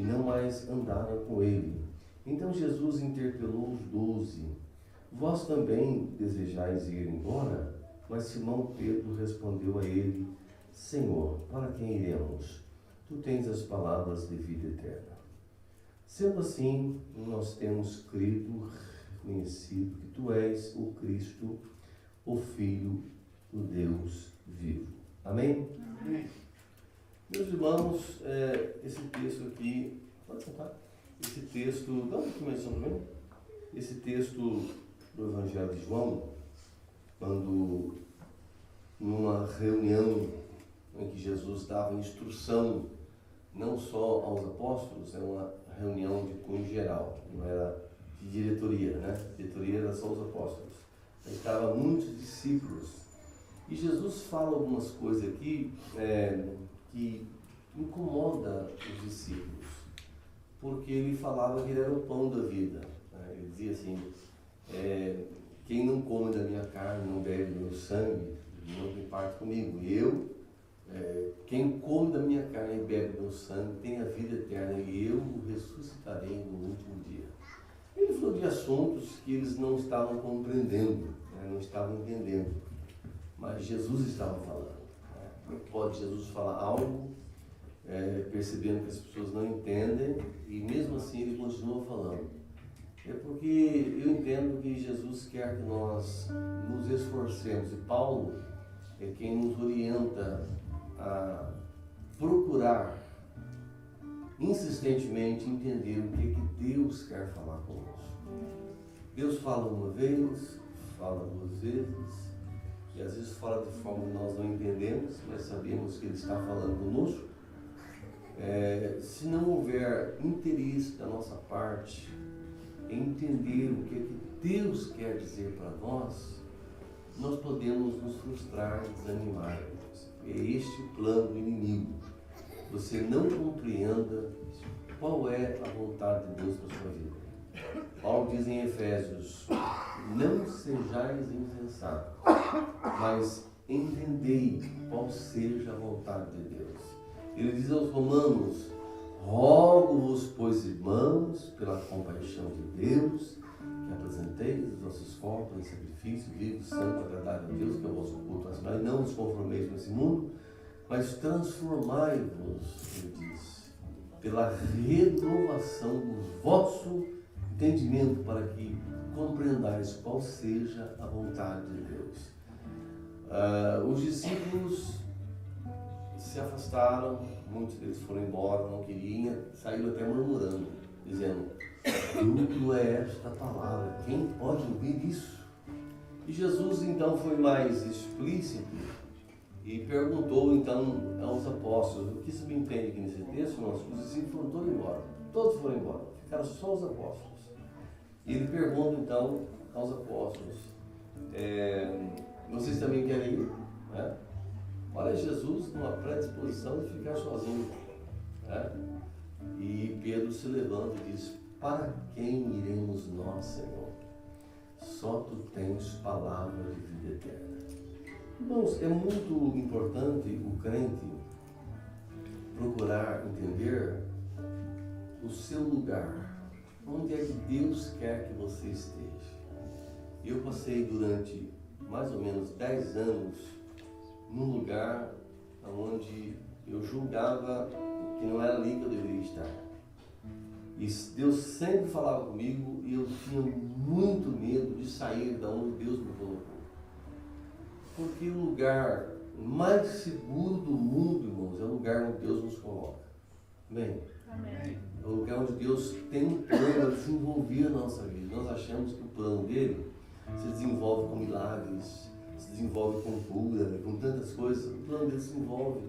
e não mais andaram com ele. Então Jesus interpelou os 12. Vós também desejais ir embora? Mas Simão Pedro respondeu a ele: Senhor, para quem iremos? Tu tens as palavras de vida eterna. Sendo assim, nós temos crido, reconhecido que tu és o Cristo, o Filho do Deus vivo. Amém? Amém. Meus irmãos, esse texto aqui, pode contar? Esse texto, dá uma começou também? Esse texto do Evangelho de João, quando numa reunião em que Jesus dava instrução não só aos apóstolos, era uma reunião de cunho geral, não era de diretoria, né? Diretoria era só os apóstolos. Estavam muitos discípulos. E Jesus fala algumas coisas aqui que incomoda os discípulos, porque ele falava que ele era o pão da vida. Né? Ele dizia assim, quem não come da minha carne, não bebe do meu sangue, não tem parte comigo. E eu, quem come da minha carne e bebe do meu sangue, tem a vida eterna, e eu o ressuscitarei no último dia. Ele falou de assuntos que eles não estavam compreendendo, né? Não estavam entendendo, mas Jesus estava falando. Né? Pode Jesus falar algo, percebendo que as pessoas não entendem, e mesmo assim ele continua falando. É porque eu entendo que Jesus quer que nós nos esforcemos, e Paulo é quem nos orienta a procurar insistentemente entender o que Deus quer falar conosco. Deus fala uma vez, fala duas vezes, e às vezes fala de forma que nós não entendemos, mas sabemos que Ele está falando conosco. Se não houver interesse da nossa parte em entender o que Deus quer dizer para nós podemos nos frustrar e desanimar. É este o plano do inimigo. Você não compreenda qual é a vontade de Deus para a sua vida. Paulo diz em Efésios: não sejais insensatos, mas entendei qual seja a vontade de Deus. Ele diz aos Romanos: rogo-vos, pois, irmãos, pela compaixão de Deus, que apresenteis os vossos corpos em sacrifício vivo, santo, agradável a Deus, que é o vosso culto racional, e não vos conformeis com esse mundo, mas transformai-vos, ele diz, pela renovação do vosso entendimento, para que compreendais qual seja a vontade de Deus. Os discípulos se afastaram, muitos deles foram embora, não queriam, saíram até murmurando, dizendo: duplo é esta palavra, quem pode ouvir isso? E Jesus então foi mais explícito e perguntou então aos apóstolos. O que se me entende aqui nesse texto, irmãos? Os discípulos foram todos foram embora, ficaram só os apóstolos. E ele pergunta então aos apóstolos: vocês também querem ir? Né? Olha Jesus numa predisposição de ficar sozinho. Né? E Pedro se levanta e diz: para quem iremos nós, Senhor? Só tu tens palavra de vida eterna. Irmãos, é muito importante o crente procurar entender o seu lugar, onde é que Deus quer que você esteja. Eu passei durante mais ou menos 10 anos num lugar onde eu julgava que não era ali que eu deveria estar. E Deus sempre falava comigo e eu tinha muito medo de sair da onde Deus me colocou. Porque o lugar mais seguro do mundo, irmãos, é o lugar onde Deus nos coloca. Amém? Amém. É o lugar onde Deus tem um plano a desenvolver a nossa vida. Nós achamos que o plano dele se desenvolve com milagres, se desenvolve com cura, com tantas coisas. O plano dele se envolve,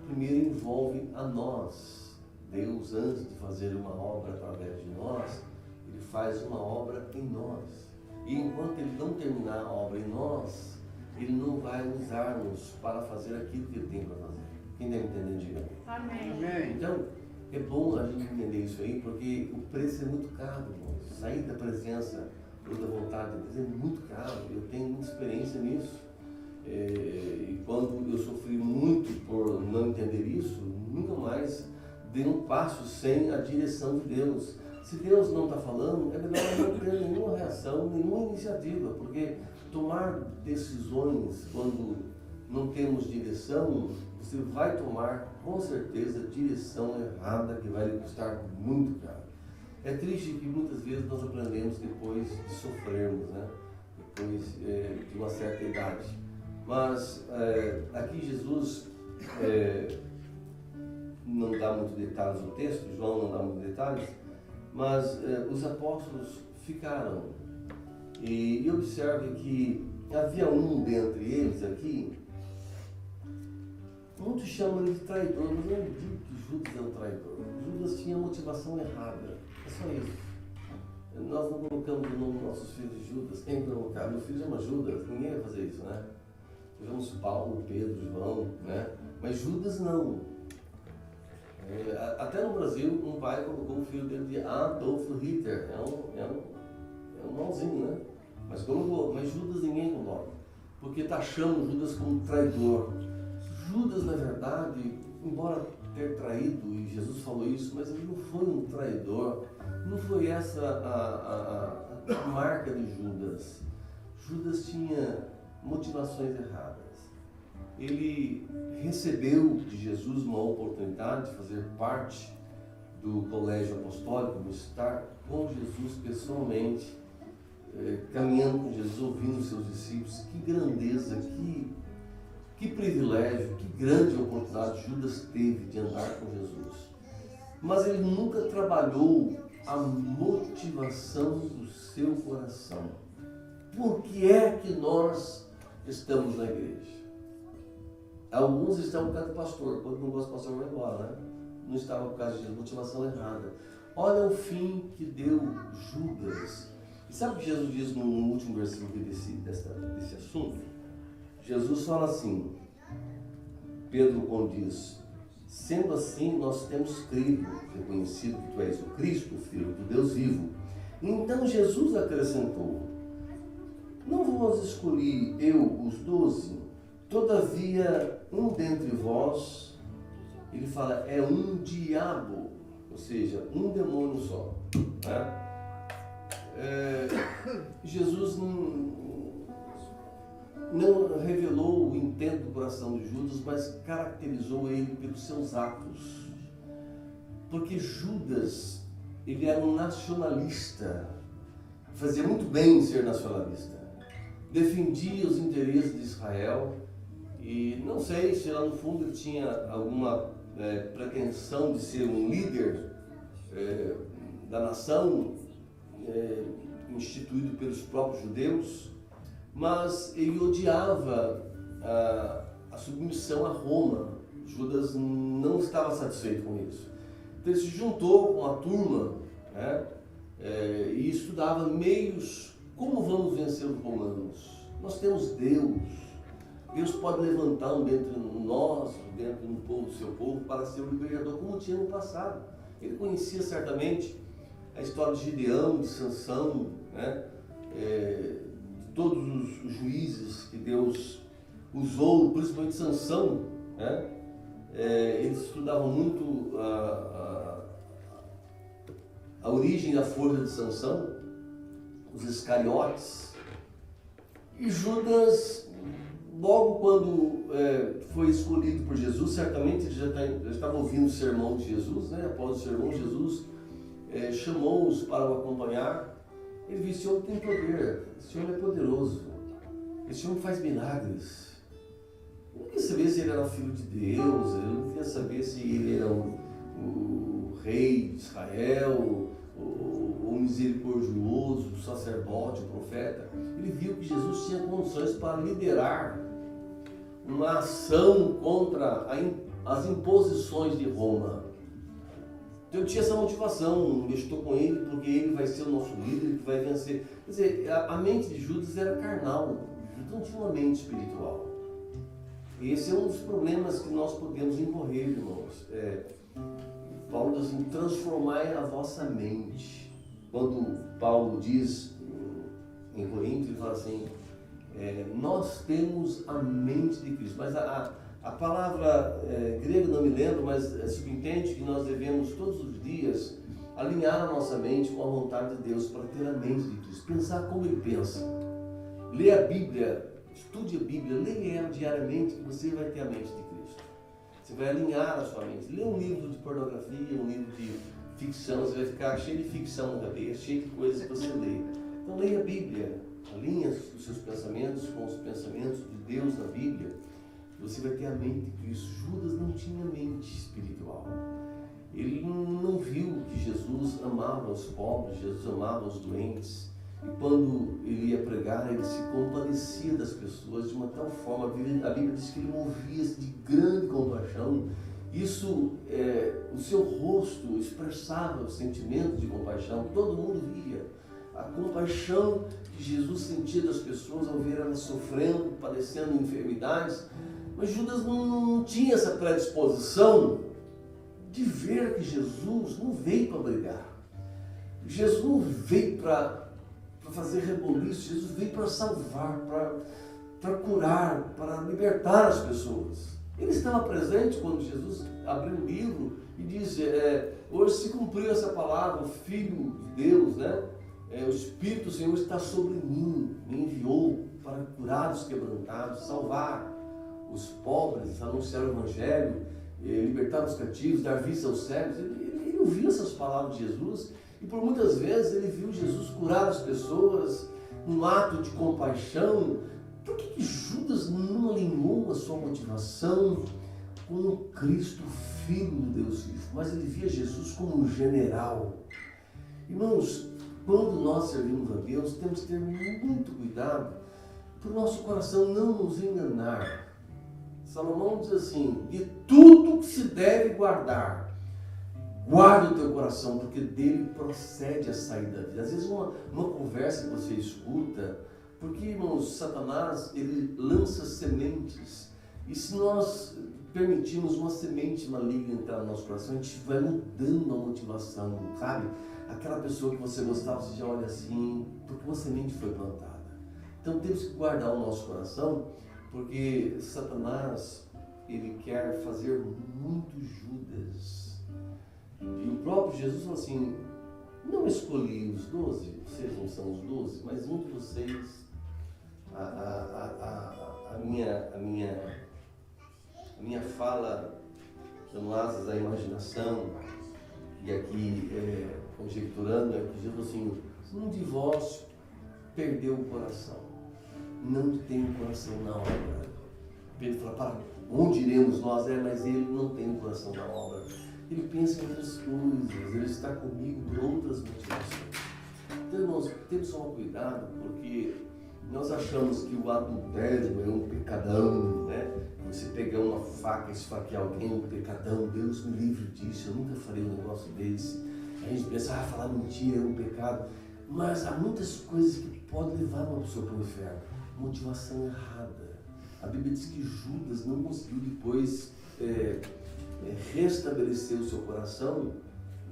primeiro envolve a nós. Deus, antes de fazer uma obra através de nós, Ele faz uma obra em nós. E enquanto Ele não terminar a obra em nós, Ele não vai usar-nos para fazer aquilo que Ele tem para fazer. Quem deve entender, diga. Amém. Amém. Então, é bom a gente entender isso aí, porque o preço é muito caro, irmãos. Sair da presença ou da vontade de Deus é muito caro. Eu tenho muita experiência nisso. E quando eu sofri muito por não entender isso, nunca mais dê um passo sem a direção de Deus. Se Deus não está falando, é melhor não ter nenhuma reação, nenhuma iniciativa, porque tomar decisões quando não temos direção, você vai tomar com certeza direção errada que vai lhe custar muito caro. É triste que muitas vezes nós aprendemos depois de sofrermos, né? Depois de uma certa idade. Mas aqui Jesus não dá muitos detalhes no texto, João não dá muitos detalhes, mas os apóstolos ficaram. E observe que havia um dentre eles aqui, muitos chamam ele de traidor, mas eu não digo que Judas é um traidor. Judas tinha motivação errada, é só isso. Nós não colocamos o nome dos nossos filhos de Judas. Quem colocar? Meu filho chama Judas, ninguém vai fazer isso, né? Tivemos Paulo, Pedro, João, né? Mas Judas não. Até no Brasil, um pai colocou o filho dele de Adolf Hitler. É um mauzinho, né? Mas Judas ninguém coloca, porque taxamos Judas como traidor. Judas, na verdade, embora ter traído, e Jesus falou isso, mas ele não foi um traidor. Não foi essa a marca de Judas. Judas tinha motivações erradas. Ele recebeu de Jesus uma oportunidade de fazer parte do colégio apostólico, de estar com Jesus pessoalmente, caminhando com Jesus, ouvindo seus discípulos. Que grandeza, que privilégio, que grande oportunidade Judas teve de andar com Jesus. Mas ele nunca trabalhou a motivação do seu coração. Por que é que nós estamos na igreja? Alguns estão por causa do pastor, quando não gosta do pastor vai embora, né? Não estava por causa de motivação errada. Olha o fim que deu Judas. E sabe o que Jesus diz no último versículo desse assunto? Jesus fala assim, Pedro quando diz: sendo assim, nós temos crido, reconhecido que tu és o Cristo, o Filho do Deus vivo. Então Jesus acrescentou: não vos escolhi eu os 12, todavia um dentre vós, ele fala, é um diabo, ou seja, um demônio só. Né? Jesus não revelou o intento do coração de Judas, mas caracterizou ele pelos seus atos. Porque Judas, ele era um nacionalista, fazia muito bem em ser nacionalista, defendia os interesses de Israel, e não sei se lá no fundo ele tinha alguma pretensão de ser um líder da nação, instituído pelos próprios judeus, mas ele odiava a submissão a Roma. Judas não estava satisfeito com isso. Então ele se juntou com a turma, né, e estudava meios, como vamos vencer os romanos. Nós temos Deus. Deus pode levantar um dentro de nós, dentro do povo, do seu povo, para ser o libertador, como tinha no passado. Ele conhecia certamente a história de Gideão, de Sansão, né, de todos os juízes que Deus usou, principalmente Sansão, né? Eles estudavam muito a origem da força de Sansão, os Iscariotes. E Judas, logo quando foi escolhido por Jesus, certamente ele já estava ouvindo o sermão de Jesus, né? Após o sermão, Jesus chamou-os para o acompanhar. Ele disse: esse homem tem poder, esse homem é poderoso, esse homem faz milagres. Ele não queria saber se ele era filho de Deus, ele não queria saber se ele era o rei de Israel, o misericordioso, o sacerdote, o profeta. Ele viu que Jesus tinha condições para liderar uma ação contra as imposições de Roma. Então eu tinha essa motivação, eu estou com ele porque ele vai ser o nosso líder, que vai vencer. Quer dizer, a mente de Judas era carnal, Judas não tinha uma mente espiritual. E esse é um dos problemas que nós podemos incorrer, irmãos. Paulo diz assim: transformai a vossa mente. Quando Paulo diz em Coríntios, ele fala assim: nós temos a mente de Cristo, mas A palavra grega não me lembro, mas subentende que nós devemos todos os dias alinhar a nossa mente com a vontade de Deus para ter a mente de Cristo, pensar como Ele pensa. Lê a Bíblia, estude a Bíblia, leia ela diariamente que você vai ter a mente de Cristo. Você vai alinhar a sua mente. Lê um livro de pornografia, um livro de ficção, você vai ficar cheio de ficção na cabeça, cheio de coisas que você lê. Então leia a Bíblia, alinhe os seus pensamentos com os pensamentos de Deus na Bíblia, você vai ter a mente de Cristo. Judas não tinha mente espiritual. Ele não viu que Jesus amava os pobres, Jesus amava os doentes. E quando ele ia pregar, ele se compadecia das pessoas de uma tal forma. A Bíblia diz que ele movia-se de grande compaixão. Isso, o seu rosto expressava o sentimento de compaixão. Todo mundo via a compaixão que Jesus sentia das pessoas ao ver elas sofrendo, padecendo enfermidades. Mas Judas não tinha essa predisposição de ver que Jesus não veio para brigar. Jesus não veio para fazer reboliço. Jesus veio para salvar, para curar, para libertar as pessoas. Ele estava presente quando Jesus abriu o livro e disse, hoje se cumpriu essa palavra, o Filho de Deus, né? O Espírito do Senhor está sobre mim, me enviou para curar os quebrantados, salvar os pobres, anunciar o Evangelho, libertar os cativos, dar vista aos cegos. Ele ouviu essas palavras de Jesus e por muitas vezes ele viu Jesus curar as pessoas num ato de compaixão. Por que Judas não alinhou a sua motivação com o Cristo, Filho de Deus vivo? Mas ele via Jesus como um general. Irmãos, quando nós servimos a Deus, temos que ter muito cuidado para o nosso coração não nos enganar. Salomão diz assim, de tudo que se deve guardar, guarda o teu coração, porque dele procede a saída da vida. Às vezes uma conversa que você escuta, porque, irmãos, Satanás, ele lança sementes, e se nós permitirmos uma semente maligna entrar no nosso coração, a gente vai mudando a motivação, sabe? Aquela pessoa que você gostava, você já olha assim, porque uma semente foi plantada. Então temos que guardar o nosso coração, porque Satanás, ele quer fazer muito Judas. E o próprio Jesus falou assim, não escolhi os 12, vocês não são os 12, mas um de vocês, a minha fala, dando asas à imaginação, e aqui conjecturando, que Jesus falou assim, um de vós perdeu o coração. Não tem o coração na obra. Pedro fala, para onde iremos nós? Mas ele não tem o coração na obra. Ele pensa em outras coisas, ele está comigo por outras motivações. Então, irmãos, temos que tomar cuidado, porque nós achamos que o adultério é um pecadão, né? Você pegar uma faca e esfaquear alguém é um pecadão. Deus me livre disso, eu nunca farei um negócio desse. A gente pensa, falar mentira é um pecado. Mas há muitas coisas que podem levar uma pessoa para o inferno. Motivação errada. A Bíblia diz que Judas não conseguiu depois restabelecer o seu coração.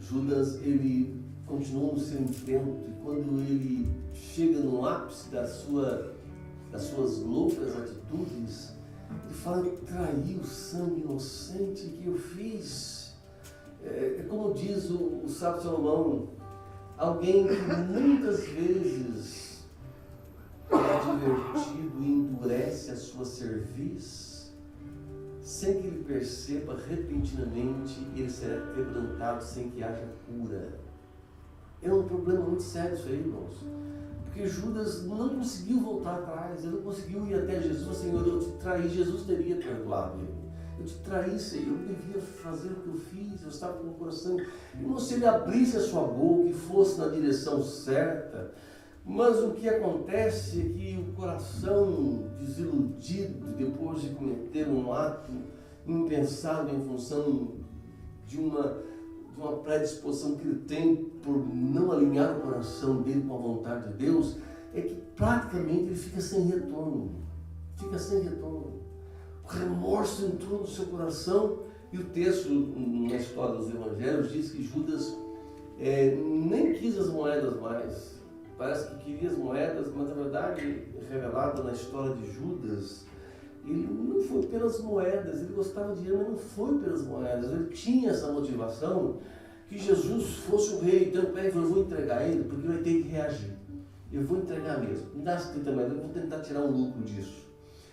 Judas, ele continuou no seu intento, e quando ele chega no ápice das suas loucas atitudes, ele fala que traiu o sangue inocente que eu fiz. Como diz o sábio Salomão, alguém que muitas vezes é advertido e endurece a sua cerviz, sem que ele perceba, repentinamente ele será quebrantado sem que haja cura. É um problema muito sério isso aí, irmãos. Porque Judas não conseguiu voltar atrás, ele não conseguiu ir até Jesus. Senhor, eu te traí. Jesus teria perdoado ele. Eu te traí, Senhor, eu devia fazer o que eu fiz, eu estava com o coração. Irmão, se ele abrisse a sua boca e fosse na direção certa, mas o que acontece é que o coração desiludido, depois de cometer um ato impensado em função de uma predisposição que ele tem por não alinhar o coração dele com a vontade de Deus, é que praticamente ele fica sem retorno. O remorso entrou no seu coração, e o texto na história dos evangelhos diz que Judas nem quis as moedas mais. Parece que queria as moedas, mas na verdade, revelado na história de Judas, ele não foi pelas moedas, ele gostava de dinheiro, mas não foi pelas moedas. Ele tinha essa motivação que Jesus fosse o rei. Então ele falou, eu vou entregar ele porque ele vai ter que reagir. Eu vou entregar mesmo. Me dá 70 moedas, eu vou tentar tirar um lucro disso.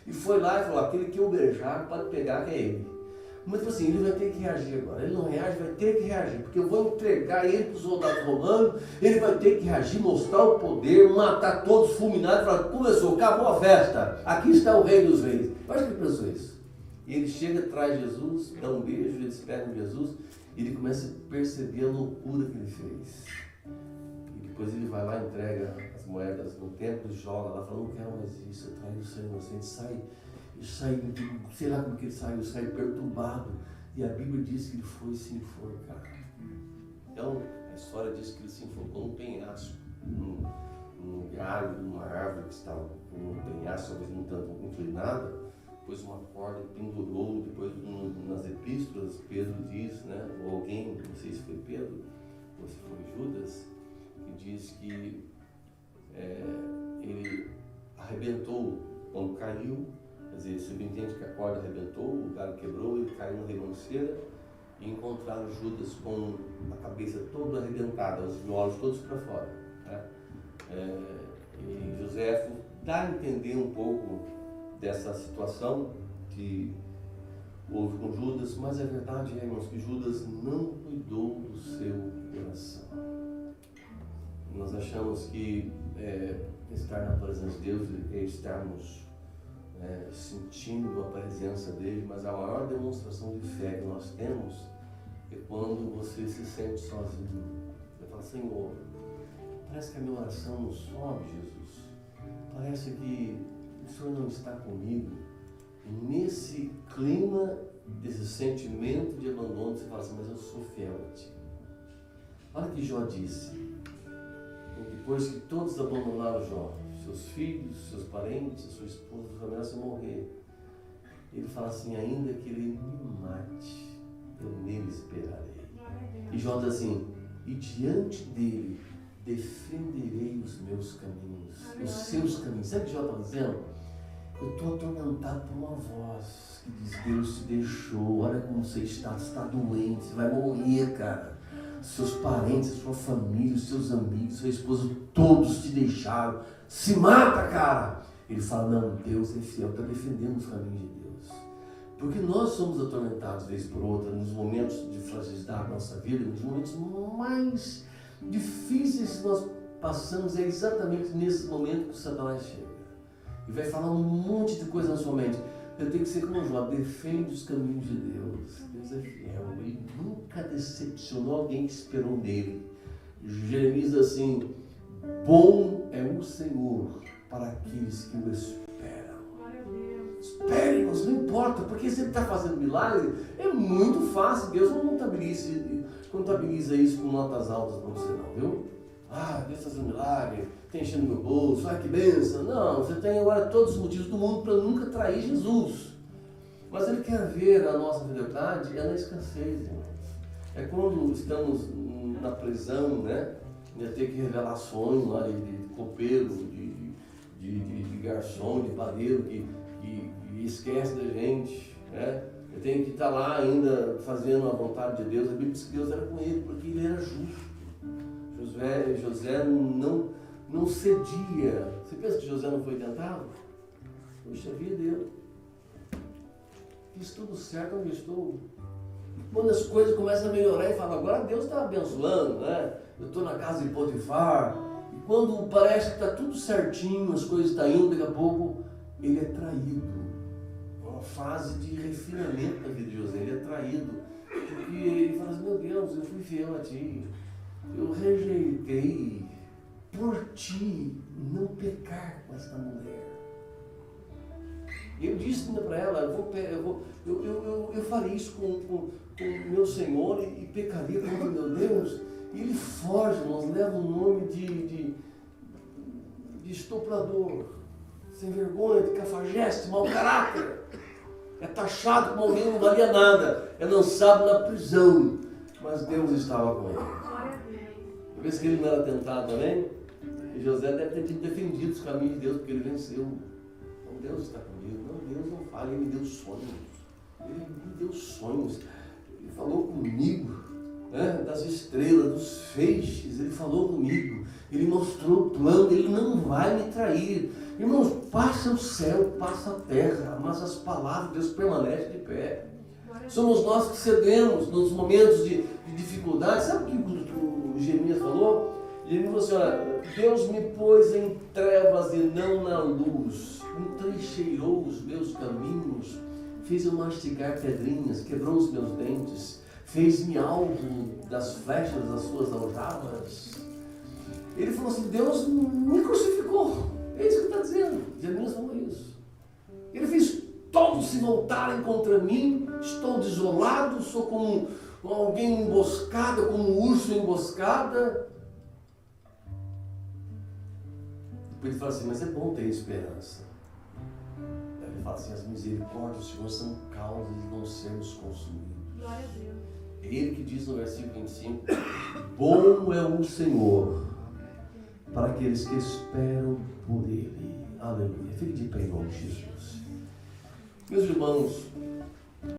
E foi lá e falou, aquele que eu beijar pode pegar que é ele. Mas tipo assim, ele vai ter que reagir agora. Ele não reage, vai ter que reagir. Porque eu vou entregar ele para os soldados romanos, ele vai ter que reagir, mostrar o poder, matar todos, fulminar e falar, começou, acabou a festa. Aqui está o rei dos reis. Eu acho que ele pensou isso. E ele chega, traz Jesus, dá um beijo, eles pegam Jesus, e ele começa a perceber a loucura que ele fez. E depois ele vai lá, entrega as moedas no templo, joga lá, fala, não quero mais isso, eu traí o sangue inocente, sai, sei lá como que ele saiu, sai perturbado. E a Bíblia diz que ele foi se enforcar. Então, a história diz que ele se enforcou num penhasco, num galho de uma árvore que estava num penhasco, talvez não tanto inclinada, pôs uma corda e pendurou. Depois, nas epístolas, Pedro diz, né, ou alguém, não sei se foi Pedro, ou se foi Judas, que diz que ele arrebentou quando caiu. Quer dizer, você entende que a corda arrebentou, o galho quebrou, ele caiu na ribanceira e encontraram Judas com a cabeça toda arrebentada, os miolos todos para fora. Né? E José dá a entender um pouco dessa situação que houve com Judas, mas a verdade é, irmãos, que Judas não cuidou do seu coração. Nós achamos que estar na presença de Deus é estarmos sentindo a presença dele, mas a maior demonstração de fé que nós temos é quando você se sente sozinho. Você fala, Senhor, parece que a minha oração não sobe, Jesus. Parece que o Senhor não está comigo. E nesse clima, desse sentimento de abandono, você fala assim, mas eu sou fiel a ti. Olha o que Jó disse. Depois que todos abandonaram Jó, seus filhos, seus parentes, sua esposa, sua família, se morrer, ele fala assim, ainda que ele me mate, eu nele esperarei. E Jó diz assim, e diante dele defenderei os meus caminhos, os seus caminhos. Sabe o que Jó está dizendo? Eu estou atormentado por uma voz que diz, Deus te deixou, olha como você está doente, você vai morrer, cara. Seus parentes, sua família, seus amigos, sua esposa, todos te deixaram. Se mata, cara! Ele fala, não, Deus é fiel, está defendendo os caminhos de Deus. Porque nós somos atormentados, vez por outra, nos momentos de fragilidade da nossa vida, nos momentos mais difíceis que nós passamos, é exatamente nesse momento que o Satanás chega. E vai falar um monte de coisa na sua mente. Eu tenho que ser como Jó, defende os caminhos de Deus. Deus é fiel, ele nunca decepcionou alguém que esperou nele. Jeremias diz assim, bom é o Senhor para aqueles que o esperam. Espere, mas não importa, porque se ele está fazendo milagre, é muito fácil. Deus não contabiliza isso com notas altas para você não, viu? Deus está fazendo milagre, está enchendo meu bolso, que bênção. Não, você tem agora todos os motivos do mundo para nunca trair Jesus. Mas Ele quer ver a nossa fidelidade na escassez, irmãos. É quando estamos na prisão, né? Ia ter que revelar sonhos lá de copeiro, de garçom, de padeiro, que esquece da gente, né? Eu tenho que estar lá ainda fazendo a vontade de Deus. A Bíblia diz que Deus era com ele, porque ele era justo. José não cedia. Você pensa que José não foi tentado? Puxa vida, eu fiz tudo certo onde estou. Quando as coisas começam a melhorar, e fala, agora Deus está abençoando, né? Eu estou na casa de Potifar. E quando parece que está tudo certinho, as coisas estão indo, daqui a pouco ele é traído. Uma fase de refinamento da vida de José. Ele é traído. Porque ele fala assim, meu Deus, eu fui fiel a ti. Eu rejeitei por ti não pecar com esta mulher. Eu disse para ela, eu faria isso com meu Senhor e pecaria contra meu Deus. E ele foge, nós leva o nome de estuprador, sem vergonha, de cafajeste, mau caráter. É taxado como alguém que não valia nada. É lançado na prisão. Mas Deus estava com ele. Por vez que ele não era tentado também, e José deve ter defendido os caminhos de Deus, porque ele venceu. Então Deus está comigo. Não, Deus não fala, Ele me deu sonhos. Ele me deu sonhos. Ele falou comigo, né? Das estrelas, dos feixes, Ele falou comigo. Ele mostrou o plano, Ele não vai me trair. Irmãos, passa o céu, passa a terra, mas as palavras de Deus permanecem de pé. Somos nós que cedemos nos momentos de dificuldade. Sabe o que o Jeremias falou? Jeremias falou assim, olha, Deus me pôs em trevas e não na luz, entrincheirou os meus caminhos, fez eu mastigar pedrinhas, quebrou os meus dentes, fez-me alvo das flechas das suas aljavas. Ele falou assim, Deus me crucificou. É isso que está dizendo. Jeremias falou isso. Ele fez todos se voltarem contra mim, estou desolado, sou como alguém emboscada, como um urso emboscada. Depois ele fala assim, mas é bom ter esperança. Aí ele fala assim, as misericórdias do Senhor são causas de não sermos consumidos. Glória a Deus. É Ele que diz no versículo 25, bom é o Senhor para aqueles que esperam por Ele. Aleluia. Fique de pé em nome de Jesus. Meus irmãos,